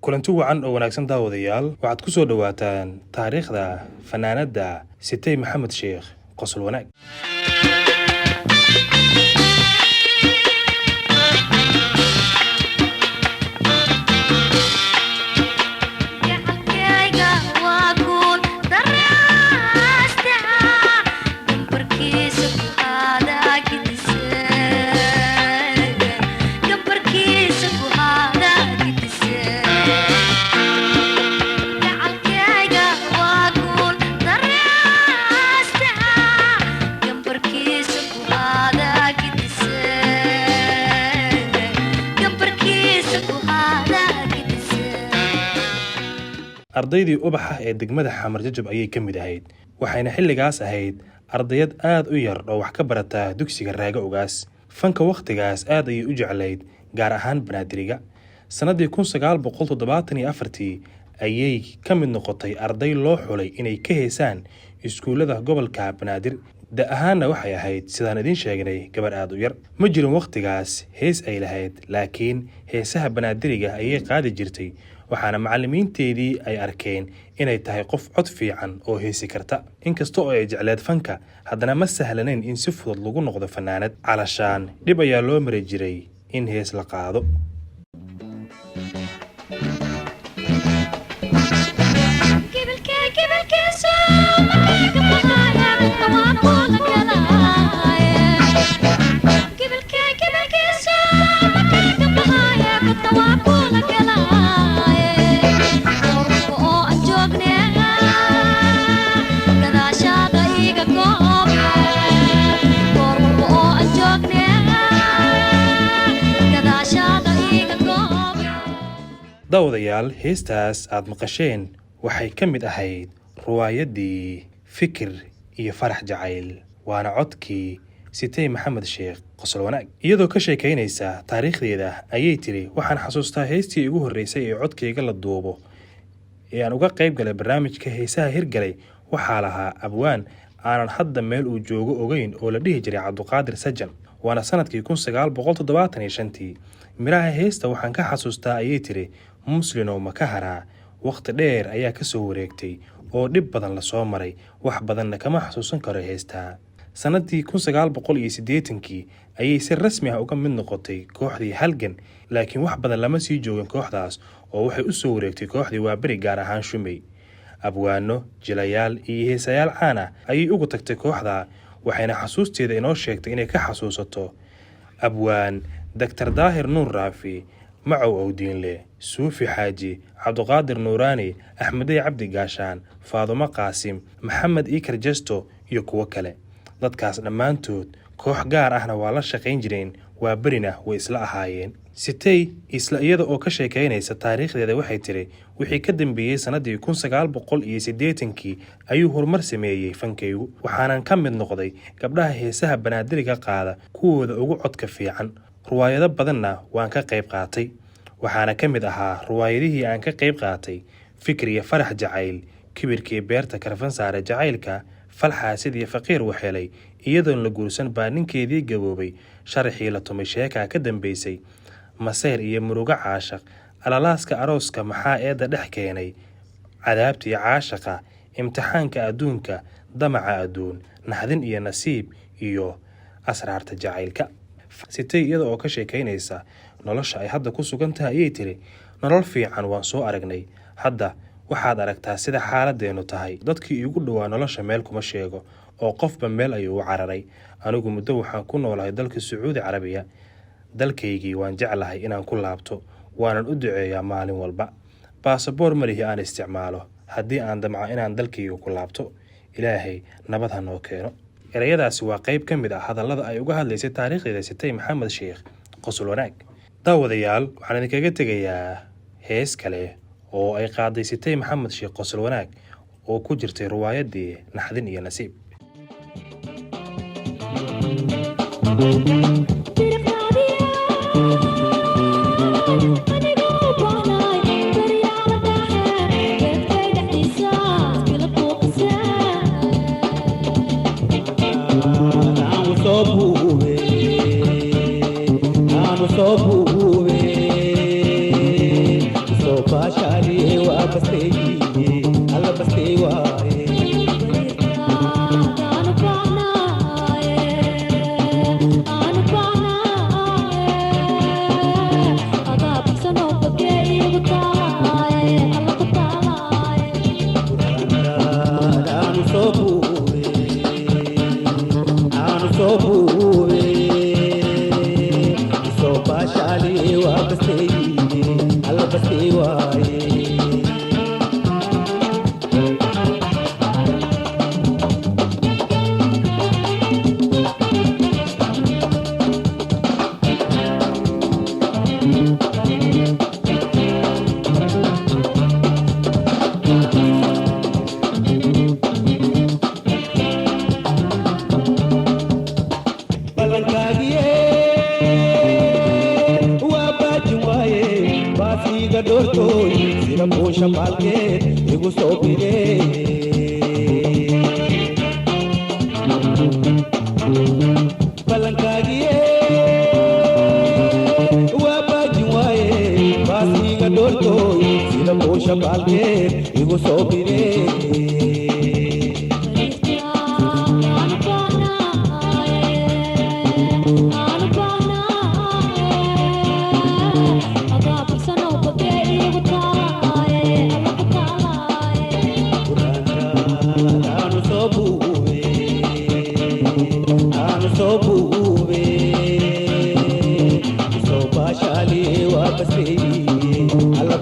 kulanti wacan oo wanaagsan daawadayaal waxaad ku soo dhawaataan taariikhda fanaanada Sitay Maxamed Sheekh Qosol Wanaag. ardaydii ubaxa ee degmada Xamar Jajab ayay ka mid ahayd waxayna xilligaas ahayd ardayad aad u yar oo wax ka barata dugsiga Raaga Ogaas fanka waqtigaas aad ay u jeclayd gaar ahaan banaadiriga sanadii 1974 ayay ka mid noqotay arday loo xulay inay ka heesaan iskuulada gobolka Banaadir da ahaana waxay ahayd sidaan idin sheegnay gabar aad u yar ma jirin waqtigaas hees ay lahayd laakiin heesaha banaadiriga ayay qaadi jirtay waxaana macallimiinteedii ay arkeen inay tahay qof cod fiican oo heesi karta inkastoo ay jecleed fanka haddana ma sahlanayn in si fudud lagu noqdo fanaanad calashaan dib ayaa loo maray jiray in hees la qaado daawadayaal heestaas aad maqasheen waxay ka mid ahayd riwaayadii Fikir iyo Farax Jacayl waana codkii Sitay Maxamed Sheekh Qosol Wanaag iyadoo ka sheekeynaysa taariikhdeeda ayay tiri waxaan xasuustaa heestii ugu horeysay ee codkayga la duubo ee aan uga qayb galay barnaamijka heesaha hirgalay waxaa lahaa abwaan aanan hadda meel uu joogo ogeyn oo la dhihi jiray Cabduqaadir Sajan waana sanadkii 1975 miraha heesta waxaan ka xasuustaa ayay tiri muslino ma ka haraa waqti dheer ayaa ka soo wareegtay oo dhib badan la soo maray wax badanna kama xasuusan karo heesta sanadii 1980 ayay si rasmi ah uga mid noqotay kooxdii Halgan laakiin wax badan lama sii joogin kooxdaas oo waxay u soo wareegtay kooxdii Waaberi gaar ahaan Shumay abwaano jilayaal iyo heesayaal caan ah ayay ugu tagtay kooxda waxayna xasuusteeda inoo sheegtay inay ka xasuusato abwaan Dr. Daahir Nuur Raafi Macow Owdiinle Suufi Xaaji Cabduqaadir Nuuraani Axmedey Cabdi Gaashaan Faadumo Qaasim Maxamed Iikar Jesto iyo kuwa kale dadkaas dhammaantood koox gaar ahna waa la shaqayn jireen waa berina way isla ahaayeen Sitay isla iyada oo ka sheekeynaysa taariikhdeeda waxay tiri wixii ka dambeeyay sanadii 1980 ayuu horumar sameeyay fankaygu waxaanan ka mid noqday gabdhaha heesaha banaadiriga qaada kuwooda ugu codka fiican riwaayado badanna waan ka qayb qaatay waxaana ka mid ahaa riwaayadihii aan ka qayb qaatay Fikir iyo Farax Jacayl Kibirkii Beerta Karfan Saare Jacaylka Falxaasid iyo Faqiir waxelay iyadoo la guursan baa ninkeedii gaboobay sharaxii la tumay sheeka ka dambeysay Masayr iyo Muruga Caashaq alalaaska arooska maxaa eeda dhex keenay cadaabtii caashaqa imtixaanka adduunka damaca adduun naxdin iyo nasiib iyo asraarta jacaylka Sitay iyada oo ka sheekeynaysa nolosha ay hadda ku sugan tahay ayay tiri nolol fiican waan soo aragnay hadda waxaad aragtaa sida xaaladeenu tahay dadkii igu dhawaa nolosha meel kuma sheego oo qofba meel ayuu u cararay anigu muddo waxaan ku noolahay dalka Sacuudi Carabiya dalkaygii waan jeclahay inaan ku laabto waanan u duceeyaa maalin walba baasaboor marihi aan isticmaalo haddii aan damco inaan dalkayga ku laabto ilaahay nabad ha noo keeno erayadaasi waa qayb ka mid ah hadallada ay uga hadlaysay taariikhdeeda Sitay Maxamed Sheekh Qosol Wanaag daawadayaal waxaan idinkaga tegayaa hees kale oo ay qaaday Sitay Maxamed Sheekh Qosol Wanaag oo ku jirtay riwaayadii Naxdin iyo Nasiib So baashaaliyee waa basteeyee alla bastee waaye Igu soo biree